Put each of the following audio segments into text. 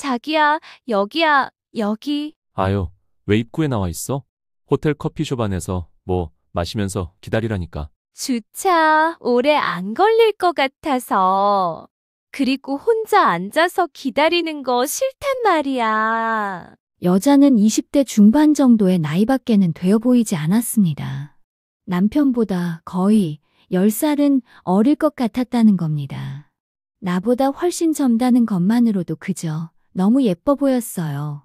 자기야, 여기야, 여기. 아유, 왜 입구에 나와 있어? 호텔 커피숍 안에서 뭐 마시면서 기다리라니까. 주차 오래 안 걸릴 것 같아서. 그리고 혼자 앉아서 기다리는 거 싫단 말이야. 여자는 20대 중반 정도의 나이밖에는 되어 보이지 않았습니다. 남편보다 거의 10살은 어릴 것 같았다는 겁니다. 나보다 훨씬 젊다는 것만으로도 그저 너무 예뻐 보였어요.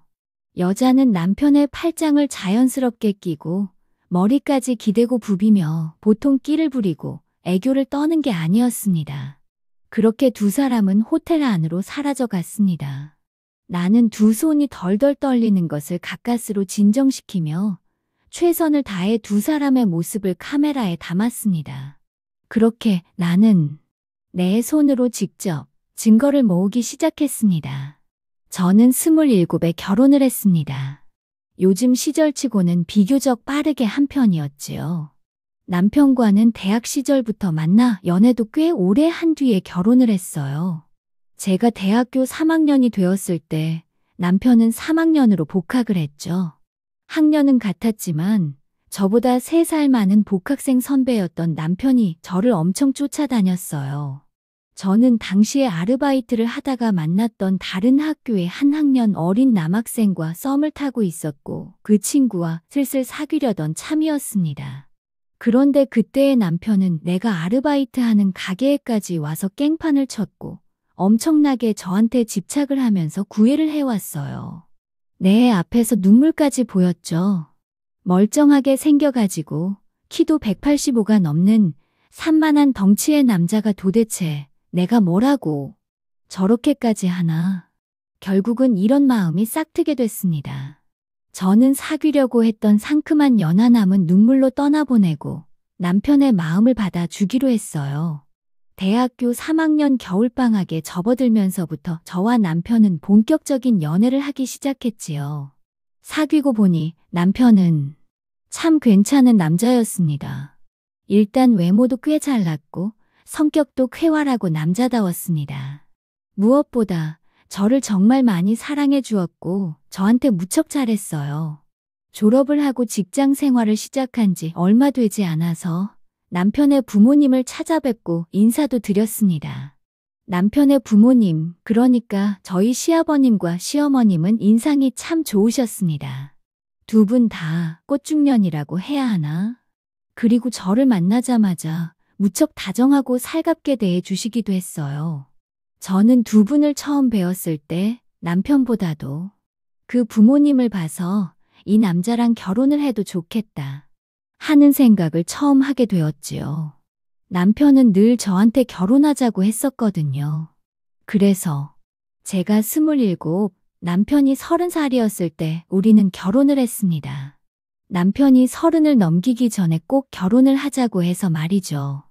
여자는 남편의 팔짱을 자연스럽게 끼고 머리까지 기대고 부비며 보통 끼를 부리고 애교를 떠는 게 아니었습니다. 그렇게 두 사람은 호텔 안으로 사라져 갔습니다. 나는 두 손이 덜덜 떨리는 것을 가까스로 진정시키며 최선을 다해 두 사람의 모습을 카메라에 담았습니다. 그렇게 나는 내 손으로 직접 증거를 모으기 시작했습니다. 저는 27에 결혼을 했습니다. 요즘 시절치고는 비교적 빠르게 한 편이었지요. 남편과는 대학 시절부터 만나 연애도 꽤 오래 한 뒤에 결혼을 했어요. 제가 대학교 3학년이 되었을 때 남편은 3학년으로 복학을 했죠. 학년은 같았지만 저보다 3살 많은 복학생 선배였던 남편이 저를 엄청 쫓아다녔어요. 저는 당시에 아르바이트를 하다가 만났던 다른 학교의 한 학년 어린 남학생과 썸을 타고 있었고 그 친구와 슬슬 사귀려던 참이었습니다. 그런데 그때의 남편은 내가 아르바이트하는 가게에까지 와서 깽판을 쳤고 엄청나게 저한테 집착을 하면서 구애를 해왔어요. 내 앞에서 눈물까지 보였죠. 멀쩡하게 생겨가지고 키도 185가 넘는 산만한 덩치의 남자가 도대체 내가 뭐라고 저렇게까지 하나. 결국은 이런 마음이 싹트게 됐습니다. 저는 사귀려고 했던 상큼한 연하남은 눈물로 떠나보내고 남편의 마음을 받아주기로 했어요. 대학교 3학년 겨울방학에 접어들면서부터 저와 남편은 본격적인 연애를 하기 시작했지요. 사귀고 보니 남편은 참 괜찮은 남자였습니다. 일단 외모도 꽤 잘났고 성격도 쾌활하고 남자다웠습니다. 무엇보다 저를 정말 많이 사랑해 주었고 저한테 무척 잘했어요. 졸업을 하고 직장 생활을 시작한 지 얼마 되지 않아서 남편의 부모님을 찾아뵙고 인사도 드렸습니다. 남편의 부모님, 그러니까 저희 시아버님과 시어머님은 인상이 참 좋으셨습니다. 두 분 다 꽃중년이라고 해야 하나? 그리고 저를 만나자마자 무척 다정하고 살갑게 대해 주시기도 했어요. 저는 두 분을 처음 뵈었을 때 남편보다도 그 부모님을 봐서 이 남자랑 결혼을 해도 좋겠다 하는 생각을 처음 하게 되었지요. 남편은 늘 저한테 결혼하자고 했었거든요. 그래서 제가 27, 남편이 30살이었을 때 우리는 결혼을 했습니다. 남편이 30을 넘기기 전에 꼭 결혼을 하자고 해서 말이죠.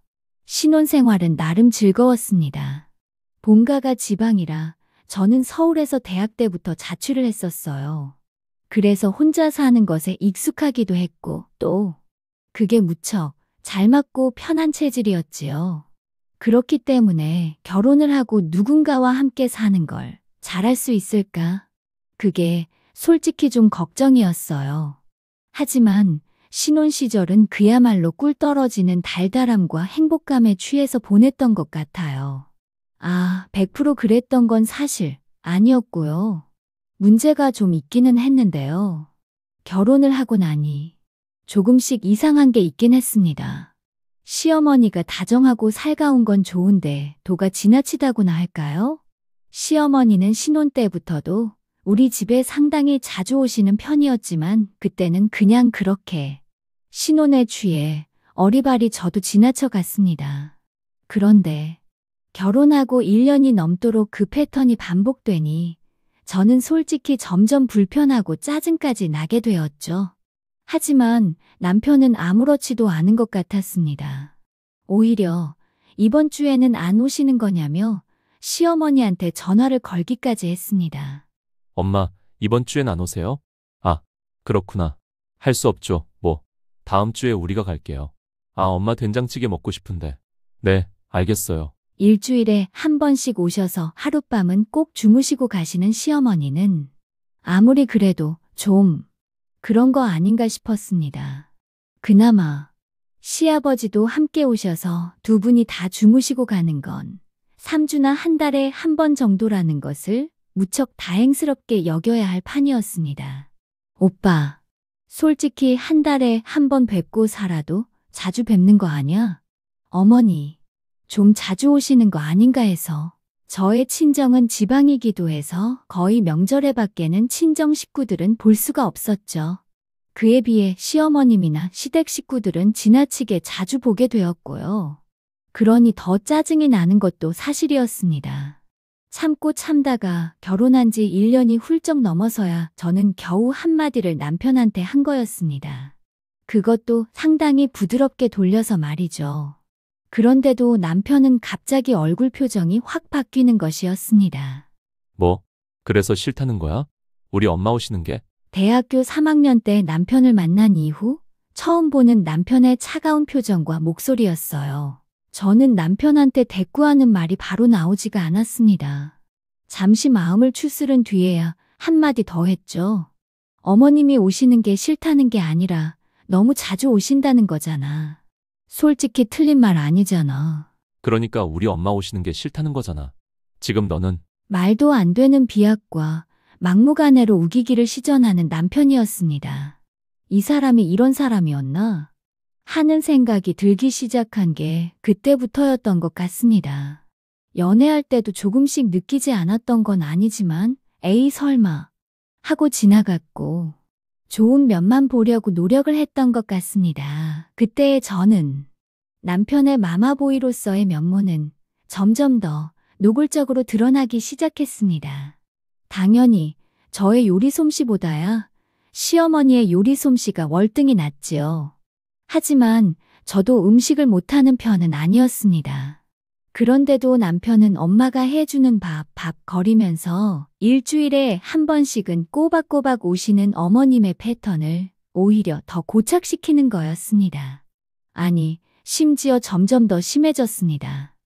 신혼생활은 나름 즐거웠습니다. 본가가 지방이라 저는 서울에서 대학 때부터 자취를 했었어요. 그래서 혼자 사는 것에 익숙하기도 했고 또 그게 무척 잘 맞고 편한 체질이었지요. 그렇기 때문에 결혼을 하고 누군가와 함께 사는 걸 잘할 수 있을까? 그게 솔직히 좀 걱정이었어요. 하지만 신혼 시절은 그야말로 꿀 떨어지는 달달함과 행복감에 취해서 보냈던 것 같아요. 100% 그랬던 건 사실 아니었고요. 문제가 좀 있기는 했는데요. 결혼을 하고 나니 조금씩 이상한 게 있긴 했습니다. 시어머니가 다정하고 살가운 건 좋은데 도가 지나치다고나 할까요? 시어머니는 신혼 때부터도 우리 집에 상당히 자주 오시는 편이었지만 그때는 그냥 그렇게 신혼에 취해 어리바리 저도 지나쳐 갔습니다. 그런데 결혼하고 1년이 넘도록 그 패턴이 반복되니 저는 솔직히 점점 불편하고 짜증까지 나게 되었죠. 하지만 남편은 아무렇지도 않은 것 같았습니다. 오히려 이번 주에는 안 오시는 거냐며 시어머니한테 전화를 걸기까지 했습니다. 엄마, 이번 주엔 안 오세요? 아, 그렇구나. 할 수 없죠. 뭐, 다음 주에 우리가 갈게요. 엄마 된장찌개 먹고 싶은데. 네, 알겠어요. 일주일에 한 번씩 오셔서 하룻밤은 꼭 주무시고 가시는 시어머니는 아무리 그래도 좀 그런 거 아닌가 싶었습니다. 그나마 시아버지도 함께 오셔서 두 분이 다 주무시고 가는 건 3주나 한 달에 한 번 정도라는 것을 무척 다행스럽게 여겨야 할 판이었습니다. 오빠, 솔직히 한 달에 한 번 뵙고 살아도 자주 뵙는 거 아냐? 어머니, 좀 자주 오시는 거 아닌가 해서. 저의 친정은 지방이기도 해서 거의 명절에 밖에는 친정 식구들은 볼 수가 없었죠. 그에 비해 시어머님이나 시댁 식구들은 지나치게 자주 보게 되었고요. 그러니 더 짜증이 나는 것도 사실이었습니다. 참고 참다가 결혼한 지 1년이 훌쩍 넘어서야 저는 겨우 한마디를 남편한테 한 거였습니다. 그것도 상당히 부드럽게 돌려서 말이죠. 그런데도 남편은 갑자기 얼굴 표정이 확 바뀌는 것이었습니다. 뭐? 그래서 싫다는 거야? 우리 엄마 오시는 게? 대학교 3학년 때 남편을 만난 이후 처음 보는 남편의 차가운 표정과 목소리였어요. 저는 남편한테 대꾸하는 말이 바로 나오지가 않았습니다. 잠시 마음을 추스른 뒤에야 한마디 더 했죠. 어머님이 오시는 게 싫다는 게 아니라 너무 자주 오신다는 거잖아. 솔직히 틀린 말 아니잖아. 그러니까 우리 엄마 오시는 게 싫다는 거잖아. 지금 너는 말도 안 되는 비약과 막무가내로 우기기를 시전하는 남편이었습니다. 이 사람이 이런 사람이었나? 하는 생각이 들기 시작한 게 그때부터였던 것 같습니다. 연애할 때도 조금씩 느끼지 않았던 건 아니지만 에이 설마 하고 지나갔고 좋은 면만 보려고 노력을 했던 것 같습니다. 그때의 저는 남편의 마마보이로서의 면모는 점점 더 노골적으로 드러나기 시작했습니다. 당연히 저의 요리 솜씨보다야 시어머니의 요리 솜씨가 월등히 낫지요. 하지만 저도 음식을 못하는 편은 아니었습니다. 그런데도 남편은 엄마가 해주는 밥 거리면서 일주일에 한 번씩은 꼬박꼬박 오시는 어머님의 패턴을 오히려 더 고착시키는 거였습니다. 아니, 심지어 점점 더 심해졌습니다.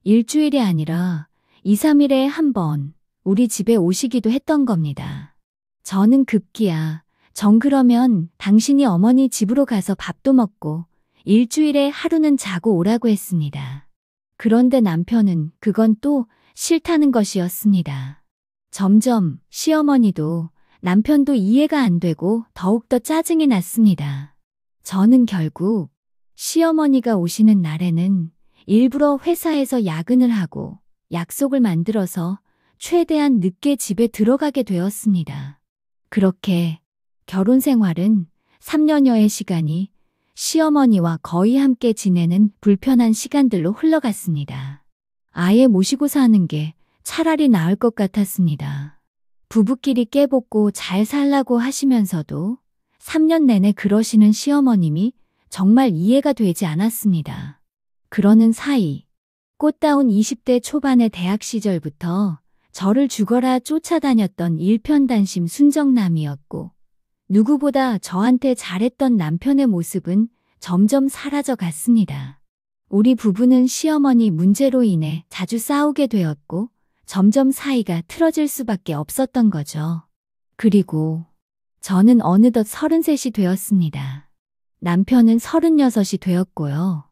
일주일이 아니라 2, 3일에 한 번 우리 집에 오시기도 했던 겁니다. 저는 급기야 정 그러면 당신이 어머니 집으로 가서 밥도 먹고 일주일에 하루는 자고 오라고 했습니다. 그런데 남편은 그건 또 싫다는 것이었습니다. 점점 시어머니도 남편도 이해가 안 되고 더욱더 짜증이 났습니다. 저는 결국 시어머니가 오시는 날에는 일부러 회사에서 야근을 하고 약속을 만들어서 최대한 늦게 집에 들어가게 되었습니다. 그렇게 결혼 생활은 3년여의 시간이 시어머니와 거의 함께 지내는 불편한 시간들로 흘러갔습니다. 아예 모시고 사는 게 차라리 나을 것 같았습니다. 부부끼리 깨볶고 잘 살라고 하시면서도 3년 내내 그러시는 시어머님이 정말 이해가 되지 않았습니다. 그러는 사이 꽃다운 20대 초반의 대학 시절부터 저를 죽어라 쫓아다녔던 일편단심 순정남이었고 누구보다 저한테 잘했던 남편의 모습은 점점 사라져 갔습니다. 우리 부부는 시어머니 문제로 인해 자주 싸우게 되었고 점점 사이가 틀어질 수밖에 없었던 거죠. 그리고 저는 어느덧 33이 되었습니다. 남편은 36이 되었고요.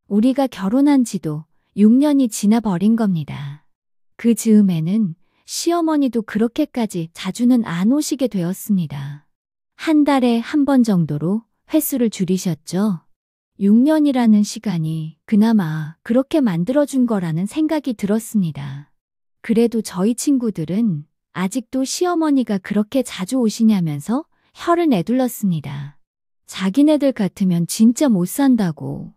우리가 결혼한 지도 6년이 지나버린 겁니다. 그 즈음에는 시어머니도 그렇게까지 자주는 안 오시게 되었습니다. 한 달에 한 번 정도로 횟수를 줄이셨죠. 6년이라는 시간이 그나마 그렇게 만들어준 거라는 생각이 들었습니다. 그래도 저희 친구들은 아직도 시어머니가 그렇게 자주 오시냐면서 혀를 내둘렀습니다. 자기네들 같으면 진짜 못 산다고.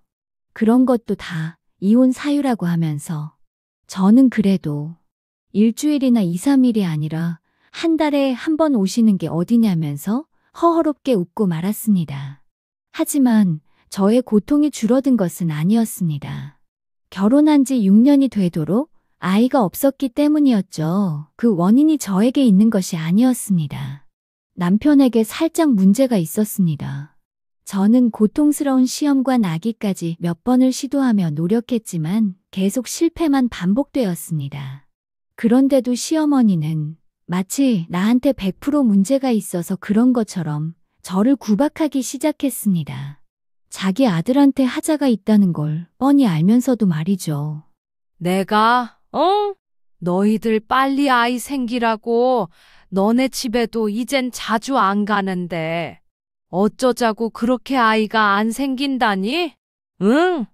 그런 것도 다 이혼 사유라고 하면서 저는 그래도 일주일이나 2, 3일이 아니라 한 달에 한 번 오시는 게 어디냐면서 허허롭게 웃고 말았습니다. 하지만 저의 고통이 줄어든 것은 아니었습니다. 결혼한 지 6년이 되도록 아이가 없었기 때문이었죠. 그 원인이 저에게 있는 것이 아니었습니다. 남편에게 살짝 문제가 있었습니다. 저는 고통스러운 시험과 나기까지 몇 번을 시도하며 노력했지만 계속 실패만 반복되었습니다. 그런데도 시어머니는 마치 나한테 100% 문제가 있어서 그런 것처럼 저를 구박하기 시작했습니다. 자기 아들한테 하자가 있다는 걸 뻔히 알면서도 말이죠. 내가, 너희들 빨리 아이 생기라고 너네 집에도 이젠 자주 안 가는데 어쩌자고 그렇게 아이가 안 생긴다니? 응?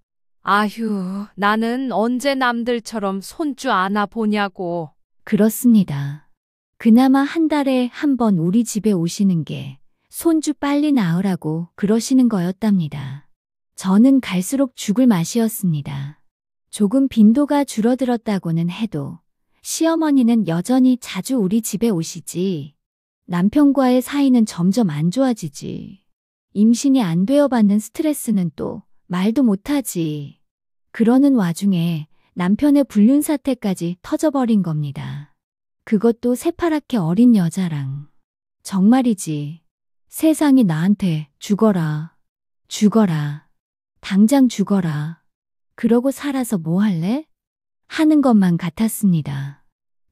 아휴, 나는 언제 남들처럼 손주 안아 보냐고. 그렇습니다. 그나마 한 달에 한 번 우리 집에 오시는 게 손주 빨리 낳으라고 그러시는 거였답니다. 저는 갈수록 죽을 맛이었습니다. 조금 빈도가 줄어들었다고는 해도 시어머니는 여전히 자주 우리 집에 오시지. 남편과의 사이는 점점 안 좋아지지. 임신이 안 되어 받는 스트레스는 또 말도 못하지. 그러는 와중에 남편의 불륜 사태까지 터져버린 겁니다. 그것도 새파랗게 어린 여자랑. 정말이지. 세상이 나한테 죽어라. 죽어라. 당장 죽어라. 그러고 살아서 뭐 할래? 하는 것만 같았습니다.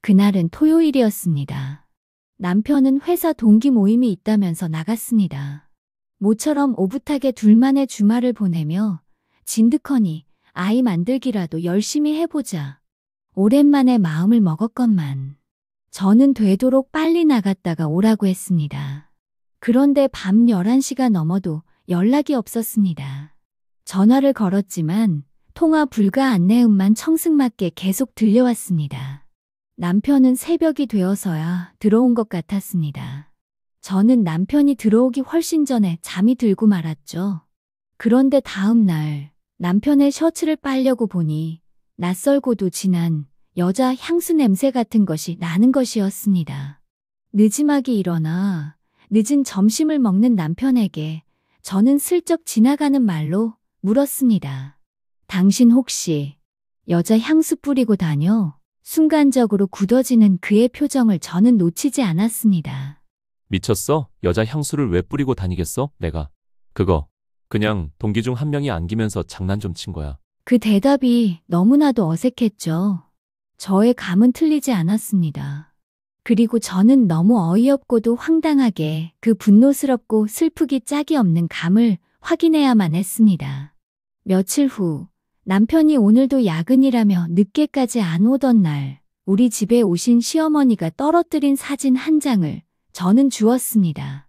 그날은 토요일이었습니다. 남편은 회사 동기 모임이 있다면서 나갔습니다. 모처럼 오붓하게 둘만의 주말을 보내며 진득하니 아이 만들기라도 열심히 해보자. 오랜만에 마음을 먹었건만 저는 되도록 빨리 나갔다가 오라고 했습니다. 그런데 밤 11시가 넘어도 연락이 없었습니다. 전화를 걸었지만 통화 불가 안내음만 청승맞게 계속 들려왔습니다. 남편은 새벽이 되어서야 들어온 것 같았습니다. 저는 남편이 들어오기 훨씬 전에 잠이 들고 말았죠. 그런데 다음 날 남편의 셔츠를 빨려고 보니 낯설고도 진한 여자 향수 냄새 같은 것이 나는 것이었습니다. 늦지막이 일어나 늦은 점심을 먹는 남편에게 저는 슬쩍 지나가는 말로 물었습니다. 당신 혹시 여자 향수 뿌리고 다녀? 순간적으로 굳어지는 그의 표정을 저는 놓치지 않았습니다. 미쳤어? 여자 향수를 왜 뿌리고 다니겠어? 내가. 그거 그냥 동기 중 한 명이 안기면서 장난 좀 친 거야. 그 대답이 너무나도 어색했죠. 저의 감은 틀리지 않았습니다. 그리고 저는 너무 어이없고도 황당하게 그 분노스럽고 슬프기 짝이 없는 감을 확인해야만 했습니다. 며칠 후 남편이 오늘도 야근이라며 늦게까지 안 오던 날 우리 집에 오신 시어머니가 떨어뜨린 사진 한 장을 저는 주었습니다.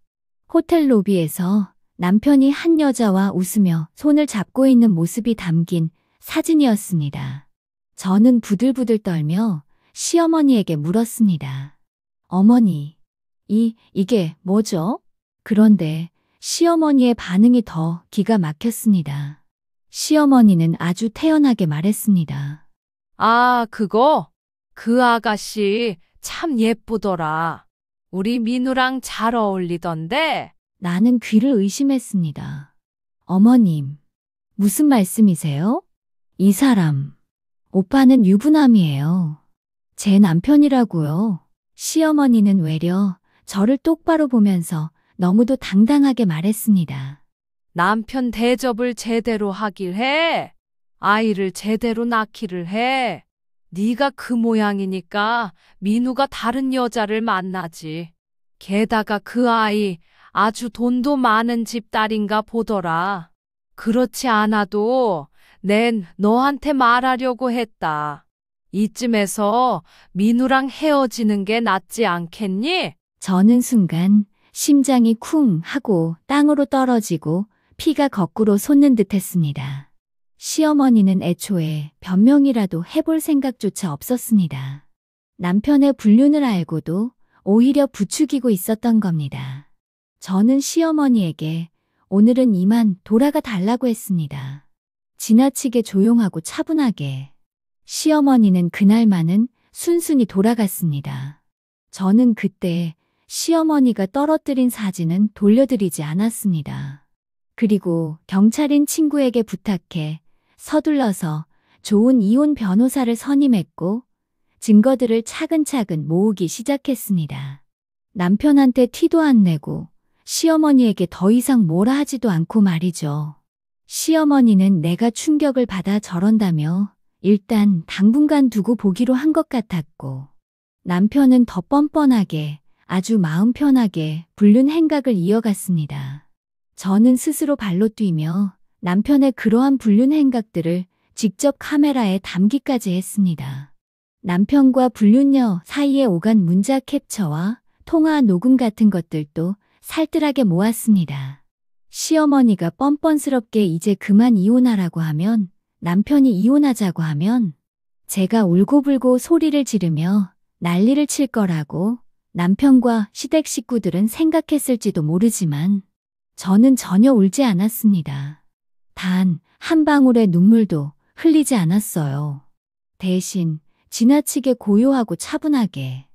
호텔 로비에서 남편이 한 여자와 웃으며 손을 잡고 있는 모습이 담긴 사진이었습니다. 저는 부들부들 떨며 시어머니에게 물었습니다. 어머니, 이게 뭐죠? 그런데 시어머니의 반응이 더 기가 막혔습니다. 시어머니는 아주 태연하게 말했습니다. 아, 그거? 그 아가씨 참 예쁘더라. 우리 민우랑 잘 어울리던데? 나는 귀를 의심했습니다. 어머님, 무슨 말씀이세요? 이 사람, 오빠는 유부남이에요. 제 남편이라고요. 시어머니는 외려 저를 똑바로 보면서 너무도 당당하게 말했습니다. 남편 대접을 제대로 하길 해. 아이를 제대로 낳기를 해. 네가 그 모양이니까 민우가 다른 여자를 만나지. 게다가 그 아이 아주 돈도 많은 집 딸인가 보더라. 그렇지 않아도 낸 너한테 말하려고 했다. 이쯤에서 민우랑 헤어지는 게 낫지 않겠니? 저는 순간 심장이 쿵 하고 땅으로 떨어지고 피가 거꾸로 솟는 듯 했습니다. 시어머니는 애초에 변명이라도 해볼 생각조차 없었습니다. 남편의 불륜을 알고도 오히려 부추기고 있었던 겁니다. 저는 시어머니에게 오늘은 이만 돌아가 달라고 했습니다. 지나치게 조용하고 차분하게. 시어머니는 그날만은 순순히 돌아갔습니다. 저는 그때 시어머니가 떨어뜨린 사진은 돌려드리지 않았습니다. 그리고 경찰인 친구에게 부탁해 서둘러서 좋은 이혼 변호사를 선임했고 증거들을 차근차근 모으기 시작했습니다. 남편한테 티도 안 내고 시어머니에게 더 이상 뭐라 하지도 않고 말이죠. 시어머니는 내가 충격을 받아 저런다며 일단 당분간 두고 보기로 한 것 같았고, 남편은 더 뻔뻔하게 아주 마음 편하게 불륜 행각을 이어갔습니다. 저는 스스로 발로 뛰며 남편의 그러한 불륜 행각들을 직접 카메라에 담기까지 했습니다. 남편과 불륜녀 사이에 오간 문자 캡처와 통화 녹음 같은 것들도 살뜰하게 모았습니다. 시어머니가 뻔뻔스럽게 이제 그만 이혼하라고 하면, 남편이 이혼하자고 하면 제가 울고불고 소리를 지르며 난리를 칠 거라고 남편과 시댁 식구들은 생각했을지도 모르지만 저는 전혀 울지 않았습니다. 단 한 방울의 눈물도 흘리지 않았어요. 대신 지나치게 고요하고 차분하게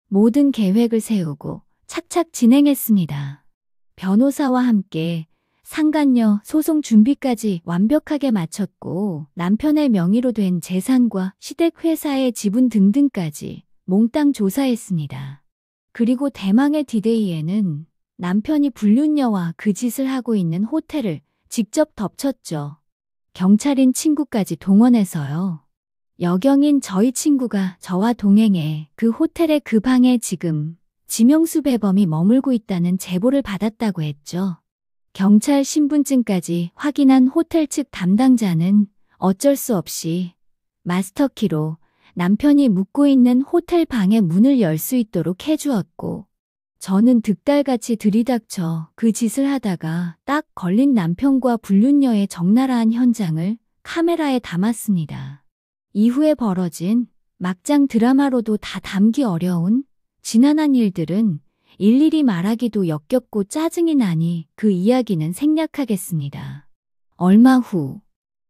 모든 계획을 세우고 착착 진행했습니다. 변호사와 함께 상간녀 소송 준비까지 완벽하게 마쳤고, 남편의 명의로 된 재산과 시댁 회사의 지분 등등까지 몽땅 조사했습니다. 그리고 대망의 디데이에는 남편이 불륜녀와 그 짓을 하고 있는 호텔을 직접 덮쳤죠. 경찰인 친구까지 동원해서요. 여경인 저희 친구가 저와 동행해 그 호텔의 그 방에 지금 지명수 배범이 머물고 있다는 제보를 받았다고 했죠. 경찰 신분증까지 확인한 호텔 측 담당자는 어쩔 수 없이 마스터키로 남편이 묵고 있는 호텔 방의 문을 열 수 있도록 해주었고, 저는 득달같이 들이닥쳐 그 짓을 하다가 딱 걸린 남편과 불륜녀의 적나라한 현장을 카메라에 담았습니다. 이후에 벌어진 막장 드라마로도 다 담기 어려운 지난한 일들은 일일이 말하기도 역겹고 짜증이 나니 그 이야기는 생략하겠습니다. 얼마 후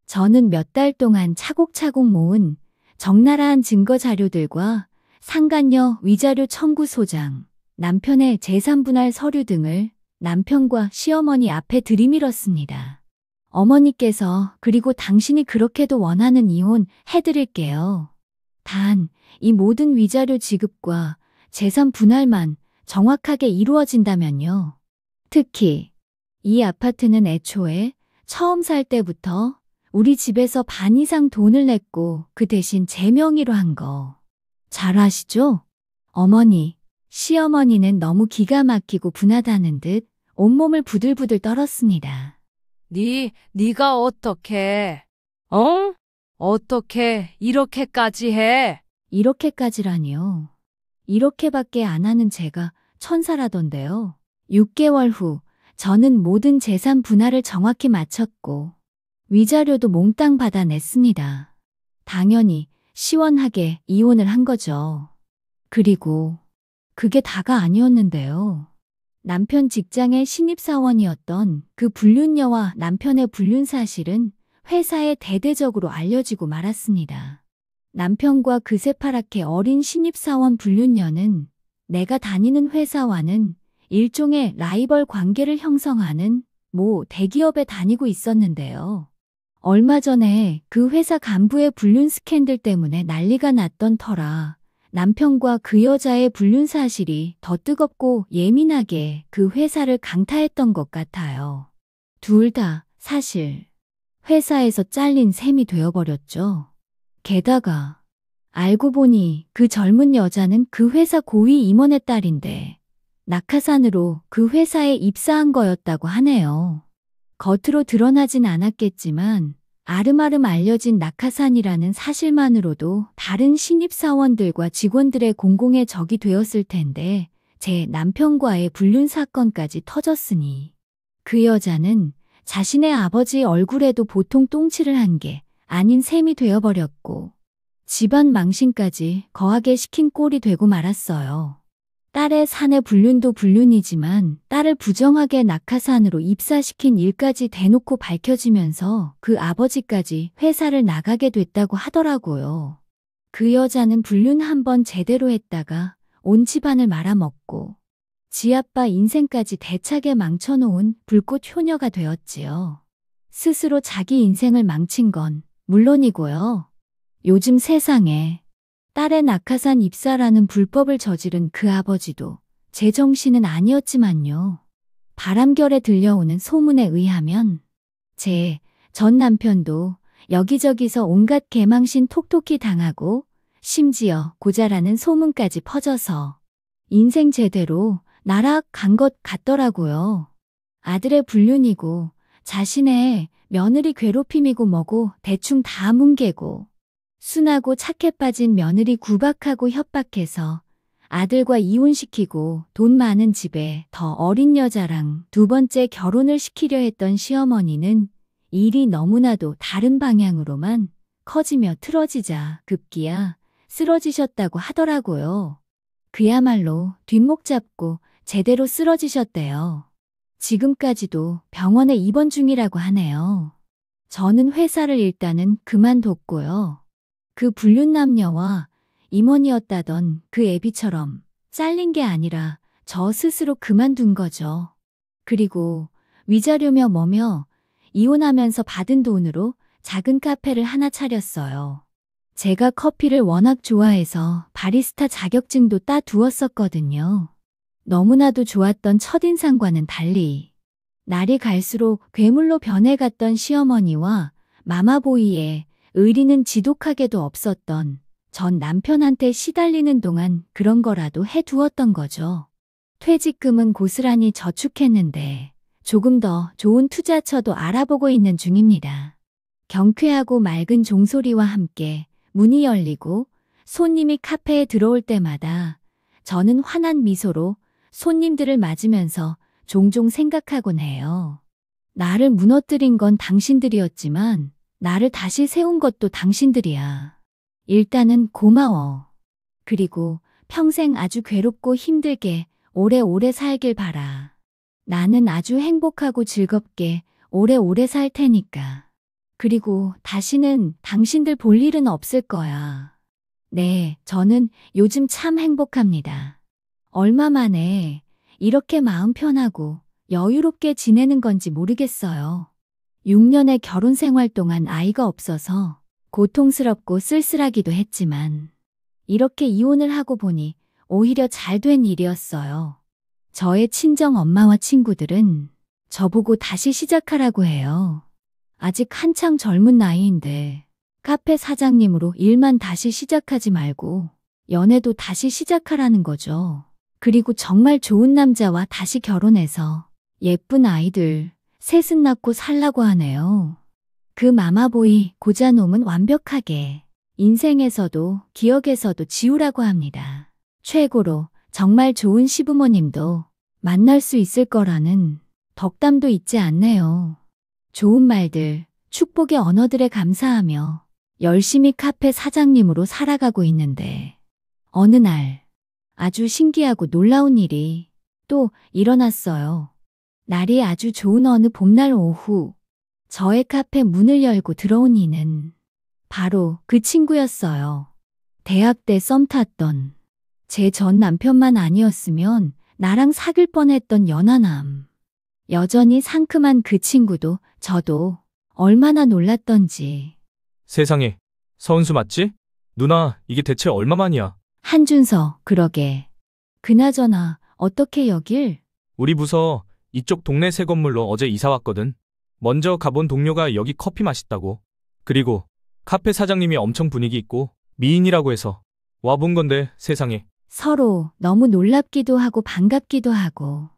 저는 몇 달 동안 차곡차곡 모은 적나라한 증거 자료들과 상간녀 위자료 청구소장, 남편의 재산분할 서류 등을 남편과 시어머니 앞에 들이밀었습니다. 어머니께서 그리고 당신이 그렇게도 원하는 이혼 해드릴게요. 단 이 모든 위자료 지급과 재산 분할만 정확하게 이루어진다면요. 특히 이 아파트는 애초에 처음 살 때부터 우리 집에서 반 이상 돈을 냈고 그 대신 제 명의로 한 거 잘 아시죠? 어머니, 시어머니는 너무 기가 막히고 분하다는 듯 온몸을 부들부들 떨었습니다. 네가 어떻게, 어? 어떻게 이렇게까지 해? 이렇게까지라니요. 이렇게밖에 안 하는 제가 천사라던데요. 6개월 후 저는 모든 재산 분할을 정확히 마쳤고 위자료도 몽땅 받아냈습니다. 당연히 시원하게 이혼을 한 거죠. 그리고 그게 다가 아니었는데요. 남편 직장의 신입사원이었던 그 불륜녀와 남편의 불륜 사실은 회사에 대대적으로 알려지고 말았습니다. 남편과 그 새파랗게 어린 신입사원 불륜녀는 내가 다니는 회사와는 일종의 라이벌 관계를 형성하는 모 대기업에 다니고 있었는데요. 얼마 전에 그 회사 간부의 불륜 스캔들 때문에 난리가 났던 터라 남편과 그 여자의 불륜 사실이 더 뜨겁고 예민하게 그 회사를 강타했던 것 같아요. 둘 다 사실 회사에서 잘린 셈이 되어버렸죠. 게다가 알고 보니 그 젊은 여자는 그 회사 고위 임원의 딸인데 낙하산으로 그 회사에 입사한 거였다고 하네요. 겉으로 드러나진 않았겠지만 아름아름 알려진 낙하산이라는 사실만으로도 다른 신입사원들과 직원들의 공공의 적이 되었을 텐데 제 남편과의 불륜 사건까지 터졌으니 그 여자는 자신의 아버지 얼굴에도 보통 똥칠을 한 게 아닌 셈이 되어버렸고 집안 망신까지 거하게 시킨 꼴이 되고 말았어요. 딸의 사내 불륜도 불륜이지만 딸을 부정하게 낙하산으로 입사시킨 일까지 대놓고 밝혀지면서 그 아버지까지 회사를 나가게 됐다고 하더라고요. 그 여자는 불륜 한번 제대로 했다가 온 집안을 말아먹고 지아빠 인생까지 대차게 망쳐놓은 불꽃 효녀가 되었지요. 스스로 자기 인생을 망친 건 물론이고요. 요즘 세상에 딸의 낙하산 입사라는 불법을 저지른 그 아버지도 제정신은 아니었지만요. 바람결에 들려오는 소문에 의하면 제 전 남편도 여기저기서 온갖 개망신 톡톡히 당하고 심지어 고자라는 소문까지 퍼져서 인생 제대로 날아간 것 같더라고요. 아들의 불륜이고 자신의 며느리 괴롭힘이고 뭐고 대충 다 뭉개고 순하고 착해 빠진 며느리 구박하고 협박해서 아들과 이혼시키고 돈 많은 집에 더 어린 여자랑 두 번째 결혼을 시키려 했던 시어머니는 일이 너무나도 다른 방향으로만 커지며 틀어지자 급기야 쓰러지셨다고 하더라고요. 그야말로 뒷목 잡고 제대로 쓰러지셨대요. 지금까지도 병원에 입원 중이라고 하네요. 저는 회사를 일단은 그만뒀고요. 그 불륜 남녀와 임원이었다던 그 애비처럼 잘린 게 아니라 저 스스로 그만둔 거죠. 그리고 위자료며 뭐며 이혼하면서 받은 돈으로 작은 카페를 하나 차렸어요. 제가 커피를 워낙 좋아해서 바리스타 자격증도 따두었었거든요. 너무나도 좋았던 첫인상과는 달리 날이 갈수록 괴물로 변해갔던 시어머니와 마마보이에 의리는 지독하게도 없었던 전 남편한테 시달리는 동안 그런 거라도 해두었던 거죠. 퇴직금은 고스란히 저축했는데 조금 더 좋은 투자처도 알아보고 있는 중입니다. 경쾌하고 맑은 종소리와 함께 문이 열리고 손님이 카페에 들어올 때마다 저는 환한 미소로 손님들을 맞으면서 종종 생각하곤 해요. 나를 무너뜨린 건 당신들이었지만 나를 다시 세운 것도 당신들이야. 일단은 고마워. 그리고 평생 아주 괴롭고 힘들게 오래오래 살길 바라. 나는 아주 행복하고 즐겁게 오래오래 살 테니까. 그리고 다시는 당신들 볼 일은 없을 거야. 네, 저는 요즘 참 행복합니다. 얼마 만에 이렇게 마음 편하고 여유롭게 지내는 건지 모르겠어요. 6년의 결혼 생활 동안 아이가 없어서 고통스럽고 쓸쓸하기도 했지만 이렇게 이혼을 하고 보니 오히려 잘 된 일이었어요. 저의 친정 엄마와 친구들은 저보고 다시 시작하라고 해요. 아직 한창 젊은 나이인데 카페 사장님으로 일만 다시 시작하지 말고 연애도 다시 시작하라는 거죠. 그리고 정말 좋은 남자와 다시 결혼해서 예쁜 아이들 셋은 낳고 살라고 하네요. 그 마마보이 고자놈은 완벽하게 인생에서도 기억에서도 지우라고 합니다. 최고로 정말 좋은 시부모님도 만날 수 있을 거라는 덕담도 잊지 않네요. 좋은 말들, 축복의 언어들에 감사하며 열심히 카페 사장님으로 살아가고 있는데 어느 날 아주 신기하고 놀라운 일이 또 일어났어요. 날이 아주 좋은 어느 봄날 오후 저의 카페 문을 열고 들어온 이는 바로 그 친구였어요. 대학 때 썸 탔던 제 전 남편만 아니었으면 나랑 사귈 뻔했던 연하남. 여전히 상큼한 그 친구도 저도 얼마나 놀랐던지. 세상에, 서은수 맞지? 누나, 이게 대체 얼마만이야? 한준서, 그러게. 그나저나 어떻게 여길? 우리 부서 이쪽 동네 새 건물로 어제 이사 왔거든. 먼저 가본 동료가 여기 커피 맛있다고. 그리고 카페 사장님이 엄청 분위기 있고 미인이라고 해서 와본 건데 세상에. 서로 너무 놀랍기도 하고 반갑기도 하고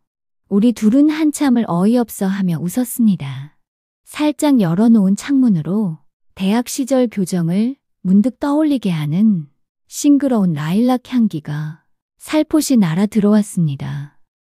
우리 둘은 한참을 어이없어 하며 웃었습니다. 살짝 열어놓은 창문으로 대학 시절 교정을 문득 떠올리게 하는 싱그러운 라일락 향기가 살포시 날아 들어왔습니다.